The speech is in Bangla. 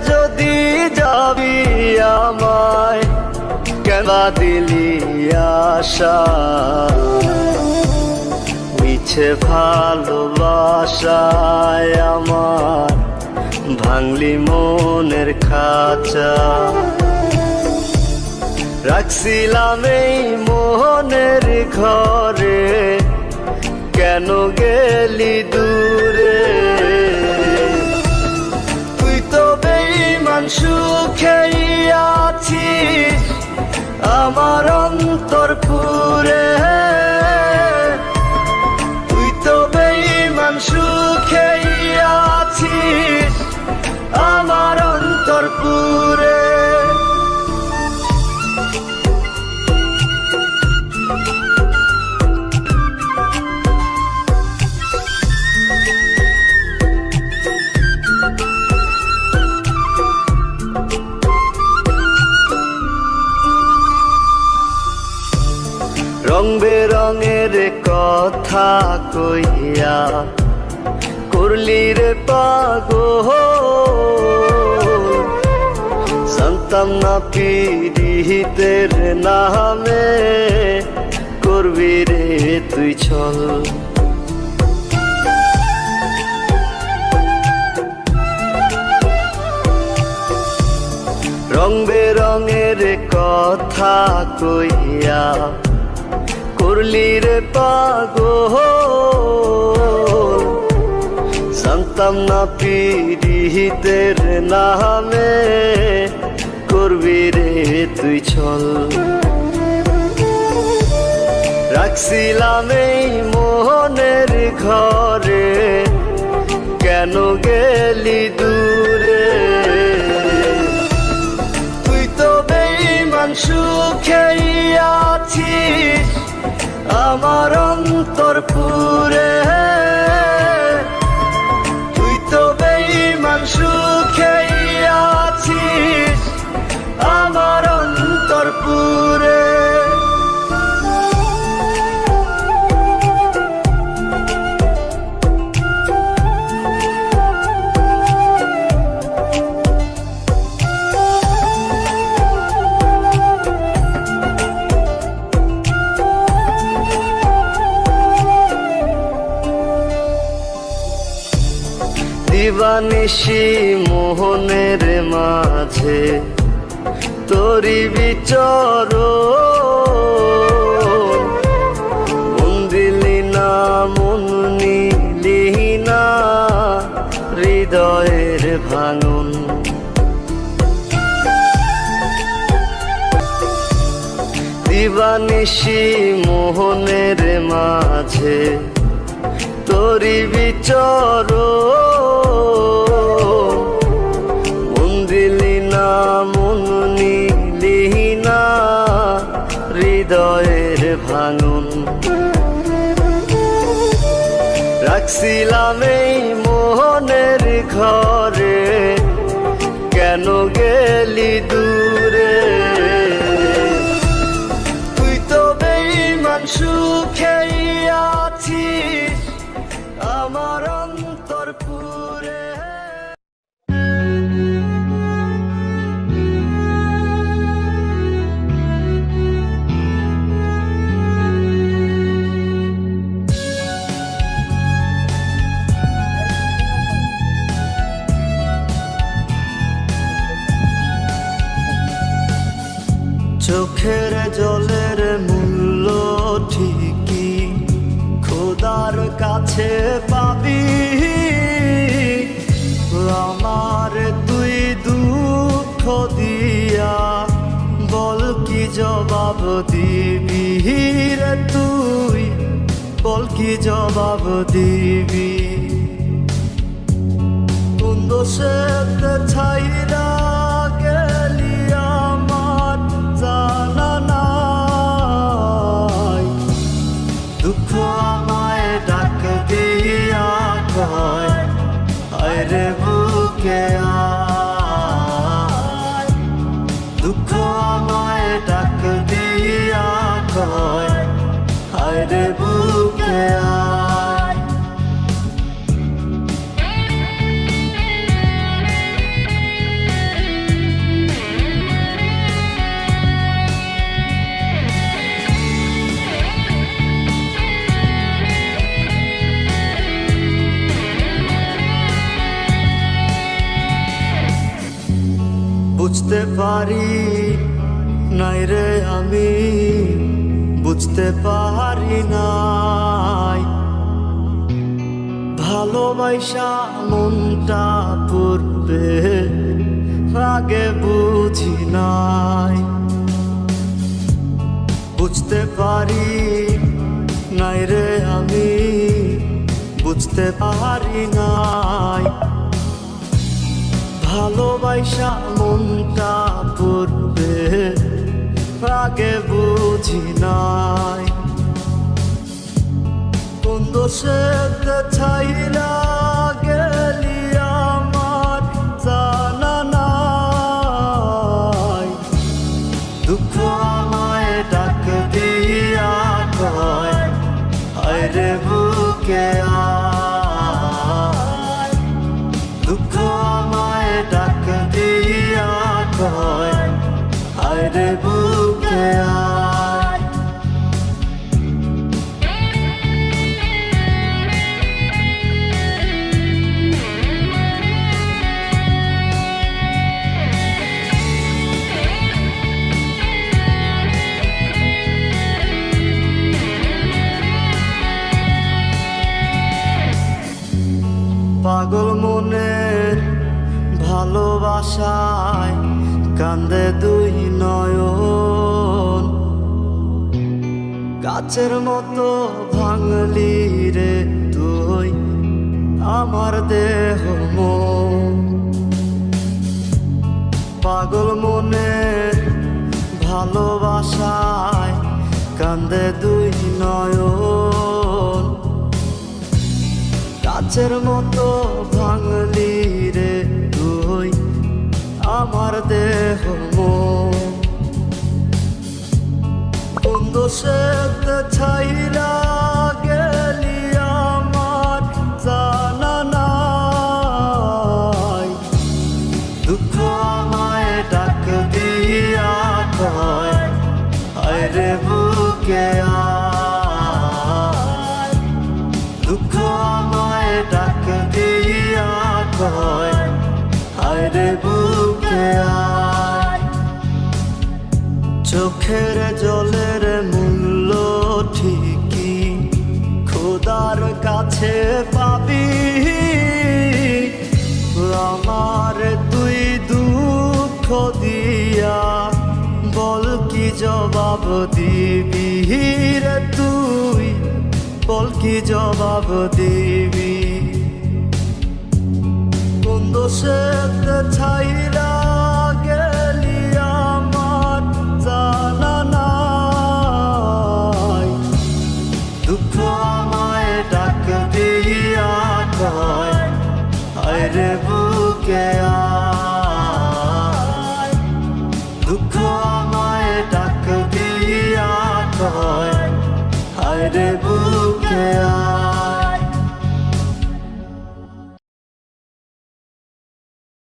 যদি যাবি আমায় কেন দিলি আশা, মিছে ভালোবাসায় আমার ভাঙলি মনের খাঁচা। রাখছিলাম এই মোহনের ঘরে, কেন গেলি দূরে? তুই তো বেঈমান সুখেই আছিস আমার অন্তর পুরে। তুই তো বেঈমান সুখেই আছিস আমার অন্তর পুরে। রং বেরঙের কথা কইয়া করলি রে পাগল, জানতাম না পীড়িতের নামে করবি রে তুই ছল। রং বেরঙের কথা কইয়া করলি রে পাগল, জানতাম না পীড়িতের নামে করবি রে তুই ছল। রাখছিলাম এই মোহনের ঘরে, কেন গেলি দূরে? তুই তো বেঈমান সুখেই আছিস আমার অন্তর পুরে। তুই তো বেঈমান সুখেই আছিস আমার অন্তর পুরে। দিবানিশি মোহনের মাঝে তোরি বিচরণ, মন দিলি না মন নিলি না হৃদয়ের ভাঙন। দিবানিশি মোহনের মাঝে তোরি বিচরণ, মন দিলি না মন নিলি না হৃদয়ের ভাঙন। রাখছিলাম এই মোহনের ঘরে, কেন গেলি দূরে? তুই তো বেঈমান সুখেই আছিস আমার অন্তর পুরে। চোখের জলের মূল্য ঠিকই খোদার কাছে পাবি। আমার তুই দুঃখ দিয়া বল কি জবাব দিবি রে? তুই বল কি জবাব দিবি? কোন দোষেতে ছাইরা গেলি আমার জানা নাই। দুঃখ আমায় ডাক দিয়া কয় হায় রে বুকে আয়। দুঃখ আমায় ডাক দিয়া কয় হায় রে বুকে আয়। বুঝতে পারি নাই রে আমি, বুঝতে পারি নাই। ভালোবাসা মনটা পড়বে আগে বুঝি নাই। বুঝতে পারি নাই রে আমি, বুঝতে পারি নাই। ভালোবাসা মনটা পড়বে আগে বুঝি নাই। কোন দোষেতে ছাইরা গেলি আমার জানা নাই। দুঃখ আমায় ডাক দিয়া কয় আরে বুকে আয়। দুঃখ আমায় ডাক দিয়া কয় আরে বুকে আয়। পাগল মনের ভালোবাসায় কান্দে দুই নয়ন। কাচের মতো ভাঙলি রে তুই আমার দেহ মন। পাগল মনের ভালোবাসায় কান্দে দুই নয়ন। কাচের মতো ভাঙলি রে তুই আমার দেহ মন। কোন দোষেতে ছাইরা গেলি আমার জানা নাই। দুঃখ আমায় ডাক দিয়া কয় আরে বুকে আয়। দুঃখ আমায় ডাক দিয়া কয় আরে বুকে আয়। চোখের জলের মূল্য ঠিকই খোদার কাছে পাবি। আমার তুই দুঃখ দিয়া বল কি জবাব দিবি রে তুই, বল কি জবাব দিবি। কোন দোষেতে ছাইরা